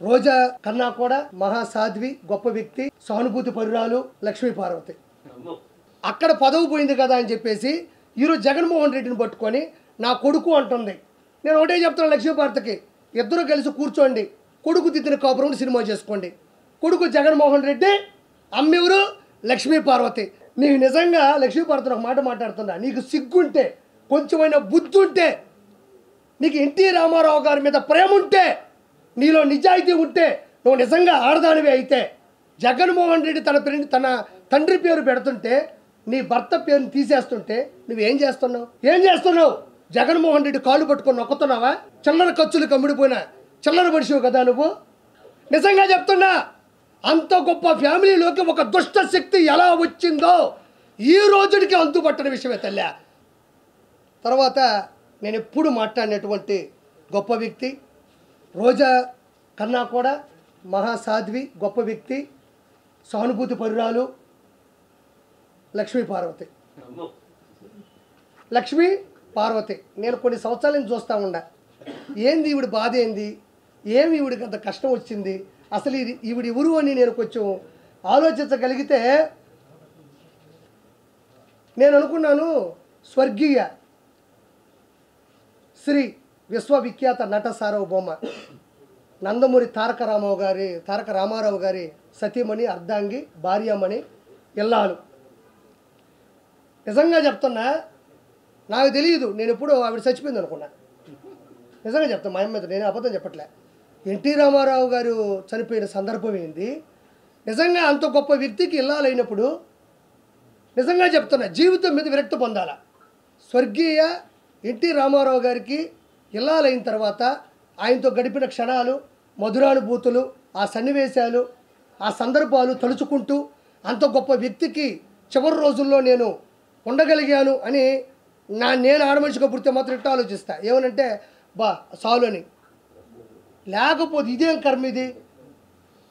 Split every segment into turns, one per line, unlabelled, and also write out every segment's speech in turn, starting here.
రోజా కన్నా కూడా మహాసాధ్వి, గొప్ప వ్యక్తి, సానుభూతి పరురాలు లక్ష్మీ పార్వతి. అక్కడ పదవి పోయింది కదా అని చెప్పేసి ఈరోజు జగన్మోహన్ రెడ్డిని పట్టుకొని నా కొడుకు అంటుంది. నేను ఒకటే చెప్తాను లక్ష్మీ పార్వతికి, ఇద్దరు కలిసి కూర్చోండి, కొడుకు దిద్దిన కాపురం సినిమా చేసుకోండి. కొడుకు జగన్మోహన్ రెడ్డి, అమ్మెవరు లక్ష్మీ పార్వతి. నీకు నిజంగా లక్ష్మీ పార్వతిని ఒక మాట మాట్లాడుతున్నా, నీకు సిగ్గుంటే, కొంచెమైనా బుద్ధి ఉంటే, నీకు ఎన్టీ రామారావు గారి మీద ప్రేమ ఉంటే, నీలో నిజాయితీ ఉంటే, నువ్వు నిజంగా ఆడదానివి అయితే, జగన్మోహన్ రెడ్డి తన తండ్రి పేరు పెడుతుంటే, నీ భర్త పేరుని తీసేస్తుంటే నువ్వేం చేస్తున్నావు? ఏం చేస్తున్నావు? జగన్మోహన్ రెడ్డి కాళ్ళు పట్టుకొని నొక్కుతున్నావా? చిల్లర ఖర్చులు కమ్ముడిపోయినా చిల్లర మనిషివు కదా నువ్వు. నిజంగా చెప్తున్నా, అంత గొప్ప ఫ్యామిలీలోకి ఒక దుష్ట శక్తి ఎలా వచ్చిందో ఈ రోజుడికి అంతుపట్టని విషయమే తల్లి. తర్వాత నేను ఎప్పుడు మాట్లాడినటువంటి గొప్ప వ్యక్తి, రోజా కన్నా కూడా మహాసాధ్వి, గొప్ప వ్యక్తి, సానుభూతి పరురాలు లక్ష్మీ పార్వతి. లక్ష్మీ పార్వతి నేను కొన్ని సంవత్సరాల నుంచి చూస్తూ ఉండా, ఏంది ఈవిడ బాధ, ఏంది, ఏమి ఈవిడికి అంత కష్టం వచ్చింది, అసలు ఈవిడ ఎవరు అని నేను కొంచెం ఆలోచించగలిగితే నేను అనుకున్నాను, స్వర్గీయ శ్రీ విశ్వవిఖ్యాత నట సార్వభౌమ నందమూరి తారక రామారావు గారి సతీమణి, అర్ధాంగి, భార్యమణి, ఇల్లాలు. నిజంగా చెప్తున్నా, నాకు తెలియదు, నేను ఎప్పుడూ ఆవిడ చచ్చిపోయింది అనుకున్నా. నిజంగా చెప్తాను, మా అమ్మ మీద నేను అబద్ధం చెప్పట్లే. ఎన్టీ రామారావు గారు చనిపోయిన సందర్భం ఏంది, నిజంగా అంత గొప్ప వ్యక్తికి ఇల్లాలైనప్పుడు నిజంగా చెప్తున్నా, జీవితం మీద విరక్తి పొందాల. స్వర్గీయ ఎన్టీ రామారావు గారికి ఇల్లాలైన తర్వాత ఆయనతో గడిపిన క్షణాలు, మధురానుభూతులు, ఆ సన్నివేశాలు, ఆ సందర్భాలు తలుచుకుంటూ అంత గొప్ప వ్యక్తికి చివరి రోజుల్లో నేను ఉండగలిగాను అని నేను ఆడమనిషిగా పుడితే మాత్రం ఇట్లా ఆలోచిస్తా, ఏమనంటే సాలు అని. లేకపోతే ఇదేం కర్మ ఇది,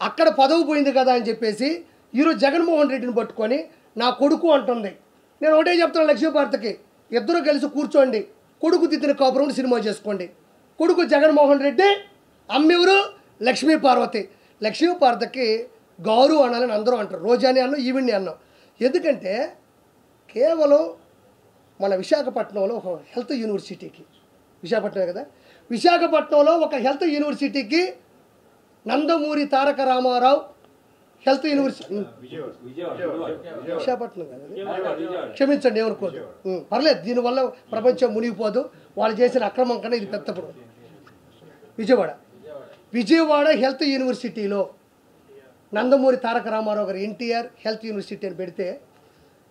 అక్కడ పదవి పోయింది కదా అని చెప్పేసి ఈరోజు జగన్మోహన్ రెడ్డిని పట్టుకొని నా కొడుకు అంటుంది. నేను ఒకటే చెప్తాను లక్ష్మీ పార్వతికి, ఇద్దరు కలిసి కూర్చోండి, కొడుకు దిద్దిన కాపురం సినిమా చేసుకోండి. కొడుకు జగన్మోహన్ రెడ్డి, అమ్మెవరు లక్ష్మీ పార్వతి. లక్ష్మీ పార్వతికి గౌరవ అనాలని అందరూ అంటారు, రోజాని అన్నాం, ఈవిడ్ని అన్నాం. ఎందుకంటే కేవలం మన విశాఖపట్నంలో ఒక హెల్త్ యూనివర్సిటీకి, విశాఖపట్నమే కదా, విశాఖపట్నంలో ఒక హెల్త్ యూనివర్సిటీకి నందమూరి తారక రామారావు హెల్త్ యూనివర్సిటీ, విశాఖపట్నం కదా, క్షమించండి ఏమనుకోదు, పర్లేదు, దీనివల్ల ప్రపంచం మునిగిపోదు, వాళ్ళు చేసిన అక్రమం కన్నా ఇది పెద్దప్పుడు. విజయవాడ హెల్త్ యూనివర్సిటీలో నందమూరి తారక రామారావు గారు ఎన్టీఆర్ హెల్త్ యూనివర్సిటీ అని పెడితే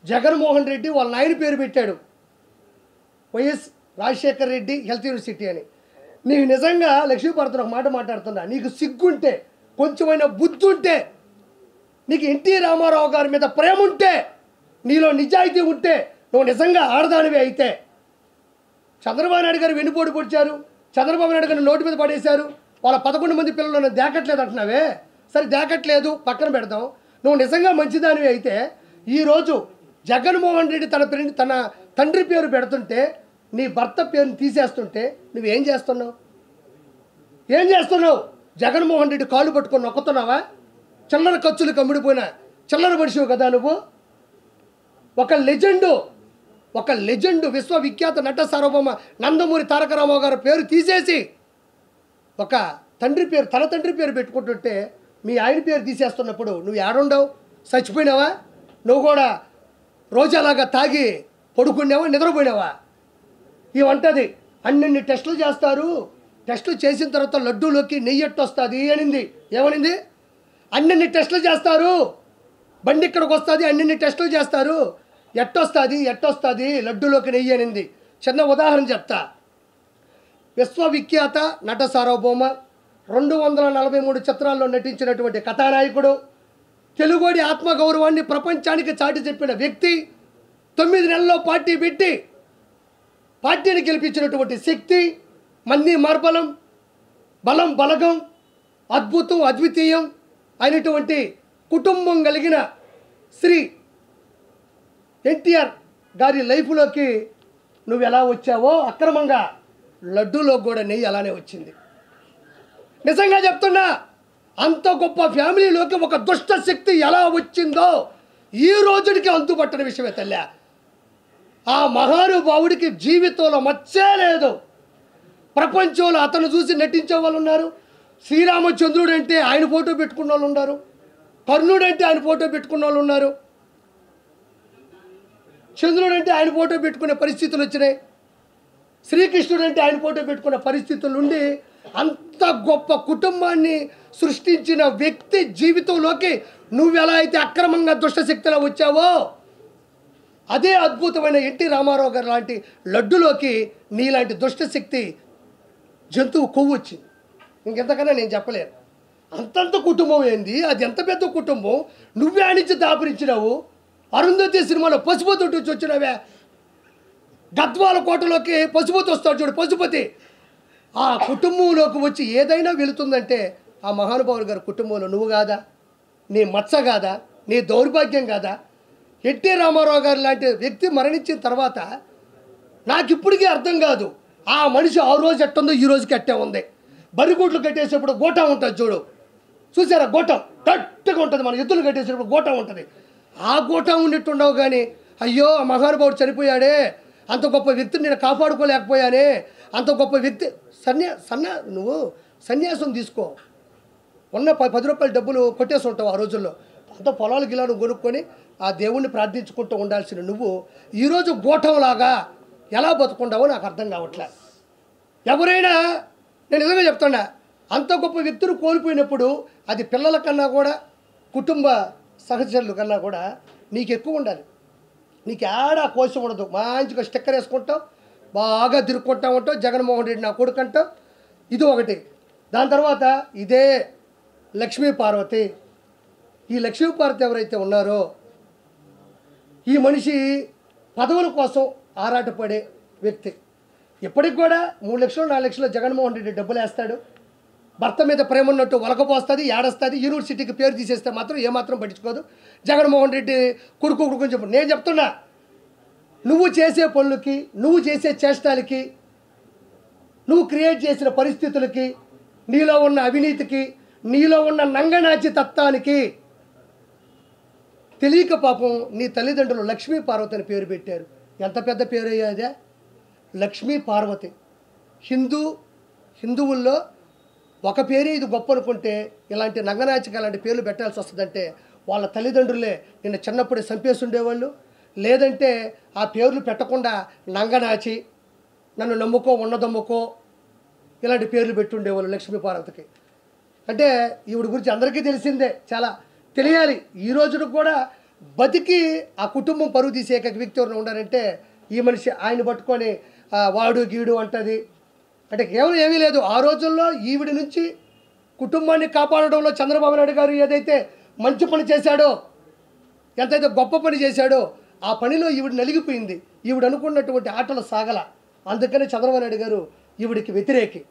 జగన్మోహన్ రెడ్డి వాళ్ళ నాయన పేరు పెట్టాడు, YS Rajasekhar Reddy health university అని. నీకు నిజంగా లక్ష్మీ పార్వతిని ఒక మాట మాట్లాడుతున్నా, నీకు సిగ్గుంటే, కొంచెమైనా బుద్ధి ఉంటే, నీకు ఎన్టీ రామారావు గారి మీద ప్రేమ ఉంటే, నీలో నిజాయితీ ఉంటే, నువ్వు నిజంగా ఆడదానివి అయితే, చంద్రబాబు నాయుడు గారు వెన్నుపోటు పొడిచారు, చంద్రబాబు నాయుడు గారిని నోటి మీద పడేశారు, వాళ్ళ 11 మంది పిల్లలను దేకట్లేదు అంటున్నావే, సరే దేకట్లేదు పక్కన పెడదాం, నువ్వు నిజంగా మంచిదానివి అయితే ఈరోజు జగన్మోహన్ రెడ్డి తన తండ్రి పేరు పెడుతుంటే, నీ భర్త పేరుని తీసేస్తుంటే నువ్వేం చేస్తున్నావు? ఏం చేస్తున్నావు? జగన్మోహన్ రెడ్డి కాళ్ళు పట్టుకొని నొక్కుతున్నావా? చిల్లర ఖర్చులు కమ్ముడిపోయినా చిల్లర మనిషివు కదా నువ్వు. ఒక లెజెండు విశ్వవిఖ్యాత నట సార్వభౌమ నందమూరి తారక రామారావు గారి పేరు తీసేసి ఒక తన తండ్రి పేరు పెట్టుకుంటుంటే మీ ఆయన పేరు తీసేస్తున్నప్పుడు నువ్వు ఏడుండవు? చచ్చిపోయినావా? నువ్వు కూడా రోజాలాగా తాగి పడుకున్నావా, నిద్రపోయినావా? ఇవంటది అన్ని టెస్టులు చేస్తారు, టెస్టులు చేసిన తర్వాత లడ్డూలోకి నెయ్యి ఎట్టొస్తుంది అనింది. ఏమనింది? అన్ని టెస్టులు చేస్తారు, బండి ఇక్కడికి వస్తుంది, అన్ని టెస్టులు చేస్తారు, ఎట్టొస్తుంది లడ్డూలోకి నెయ్యి అనింది. చిన్న ఉదాహరణ చెప్తా. విశ్వవిఖ్యాత నట సార్వభౌమ 243 చిత్రాల్లో నటించినటువంటి కథానాయకుడు, తెలుగుడి ఆత్మగౌరవాన్ని ప్రపంచానికి చాటి చెప్పిన వ్యక్తి, 9 నెలల్లో పార్టీ పెట్టి పార్టీని గెలిపించినటువంటి శక్తి, మన్ని మార్బలం, బలం బలగం, అద్భుతం అద్వితీయం అయినటువంటి కుటుంబం కలిగిన శ్రీ ఎన్టీఆర్ గారి లైఫ్లోకి నువ్వు ఎలా వచ్చావో అక్రమంగా లడ్డూలో కూడా నెయ్యి అలానే వచ్చింది. నిజంగా చెప్తున్నా, అంత గొప్ప ఫ్యామిలీలోకి ఒక దుష్ట శక్తి ఎలా వచ్చిందో ఈ రోజుడికి అంతుపట్టని విషయమే తల్లి. ఆ మహానుభావుడికి జీవితంలో మచ్చే లేదు. ప్రపంచంలో అతను చూసి నటించే వాళ్ళు ఉన్నారు. శ్రీరామచంద్రుడు అంటే ఆయన ఫోటో పెట్టుకున్న వాళ్ళు ఉన్నారు. కర్ణుడు అంటే ఆయన ఫోటో పెట్టుకున్న వాళ్ళు ఉన్నారు. చంద్రుడు అంటే ఆయన ఫోటో పెట్టుకునే పరిస్థితులు వచ్చినాయి. శ్రీకృష్ణుడు అంటే ఆయన ఫోటో పెట్టుకున్న పరిస్థితులు ఉండి అంత గొప్ప కుటుంబాన్ని సృష్టించిన వ్యక్తి జీవితంలోకి నువ్వెలా అయితే అక్రమంగా దుష్టశక్తిలో వచ్చావో అదే అద్భుతమైన ఎన్టీ రామారావు గారు లాంటి లడ్డులోకి నీలాంటి దుష్టశక్తి జంతువు కొవ్వు వచ్చింది. ఇంకెంతకన్నా నేను చెప్పలేను. అంతంత కుటుంబం ఏంది, అది ఎంత పెద్ద కుటుంబం. నువ్వే ఆనించి దాపురించినావు. అరుంధతి సినిమాలో పశుపతి వచ్చి వచ్చినావే. గద్వాల కోటలోకి పశుపతి వస్తాడు చూడు, పశుపతి. ఆ కుటుంబంలోకి వచ్చి ఏదైనా వెళుతుందంటే ఆ మహానుభావుడు గారి కుటుంబంలో నువ్వు కాదా, నీ మచ్చ కాదా, నీ దౌర్భాగ్యం కాదా? ఎన్టీ రామారావు గారు లాంటి వ్యక్తి మరణించిన తర్వాత నాకు ఇప్పటికీ అర్థం కాదు ఆ మనిషి ఆ రోజు ఎట్టుందో ఈ రోజుకి అట్టే ఉంది. బరిగూట్లు కట్టేసేప్పుడు గోటం ఉంటుంది చూడు, చూసారా? గోటం గట్టిగా ఉంటుంది. మన ఎద్దులు కట్టేసేటప్పుడు గోటం ఉంటుంది. ఆ గోటం ఉండేట్టుండవు. కానీ అయ్యో ఆ మహానుభావుడు చనిపోయాడే, అంత గొప్ప వ్యక్తిని నేను కాపాడుకోలేకపోయానే, అంత గొప్ప వ్యక్తి నువ్వు సన్యాసం తీసుకో. ఉన్న 10 రూపాయల డబ్బులు కొట్టేసి ఉంటావు ఆ రోజుల్లో. అంత పొలాలు గిలాను కొనుక్కొని ఆ దేవుణ్ణి ప్రార్థించుకుంటూ ఉండాల్సిన నువ్వు ఈరోజు గోఠంలాగా ఎలా బతుకుంటావో నాకు అర్థం కావట్లే. ఎవరైనా, నేను నిజంగా చెప్తున్నా, అంత గొప్ప వ్యక్తిని కోల్పోయినప్పుడు అది పిల్లల కన్నా కూడా కుటుంబ సహచరుల కన్నా కూడా నీకు ఎక్కువ ఉండాలి. నీకు ఏడా కోశం ఉండదు. మంచిగా స్టిక్కర్ వేసుకుంటావు, బాగా తిరుక్కుంటా ఉంటావు, జగన్మోహన్ రెడ్డి నా కొడుకు అంటావు. ఇది ఒకటి. దాని తర్వాత ఇదే లక్ష్మీ పార్వతి. ఈ లక్ష్మీ పార్వతి ఎవరైతే ఉన్నారో ఈ మనిషి పదవుల కోసం ఆరాటపడే వ్యక్తి. ఇప్పటికి కూడా 3 లక్షలు 4 లక్షలు జగన్మోహన్ రెడ్డి డబ్బులు వేస్తాడు. భర్త మీద ప్రేమ ఉన్నట్టు వలకపోస్తుంది, ఏడస్తుంది. యూనివర్సిటీకి పేరు తీసేస్తే మాత్రం ఏమాత్రం పట్టించుకోదు. జగన్మోహన్ రెడ్డి కొడుకు చెప్పు. నేను చెప్తున్నా, నువ్వు చేసే పనులకి, నువ్వు చేసే చేష్టాలకి, నువ్వు క్రియేట్ చేసిన పరిస్థితులకి, నీలో ఉన్న అవినీతికి, నీలో ఉన్న నంగనాచి తత్వానికి తెలియక పాపం నీ తల్లిదండ్రులు లక్ష్మీ పార్వతి అని పేరు పెట్టారు. ఎంత పెద్ద పేరు అయ్యాదే లక్ష్మీ పార్వతి. హిందువుల్లో ఒక పేరే ఇది గొప్ప అనుకుంటే ఇలాంటి నంగనాచిక అలాంటి పేర్లు పెట్టాల్సి వస్తుందంటే వాళ్ళ తల్లిదండ్రులే నిన్ను చిన్నప్పుడే చంపేసి ఉండేవాళ్ళు. లేదంటే ఆ పేర్లు పెట్టకుండా నంగనాచి, నన్ను నమ్ముకో, ఉన్నదమ్ముకో, ఇలాంటి పేర్లు పెట్టుండేవాళ్ళు లక్ష్మీ పార్వతికి. అంటే ఈవిడ గురించి అందరికీ తెలిసిందే, చాలా తెలియాలి. ఈ రోజున కూడా బతికి ఆ కుటుంబం పరుగు తీసే ఏకైక వ్యక్తి ఎవరైనా ఉండాలంటే ఈ మనిషి. ఆయన పట్టుకొని వాడు గీడు అంటది అంటే కేవలం ఏమీ లేదు. ఆ రోజుల్లో ఈవిడ నుంచి కుటుంబాన్ని కాపాడడంలో చంద్రబాబు నాయుడు గారు ఏదైతే మంచి పని చేశాడో, ఎంతైతే గొప్ప పని చేశాడో ఆ పనిలో ఈవిడ నలిగిపోయింది. ఈవిడ అనుకున్నటువంటి ఆటలు సాగల. అందుకని చంద్రబాబు నాయుడు గారు ఈవిడికి వ్యతిరేకి.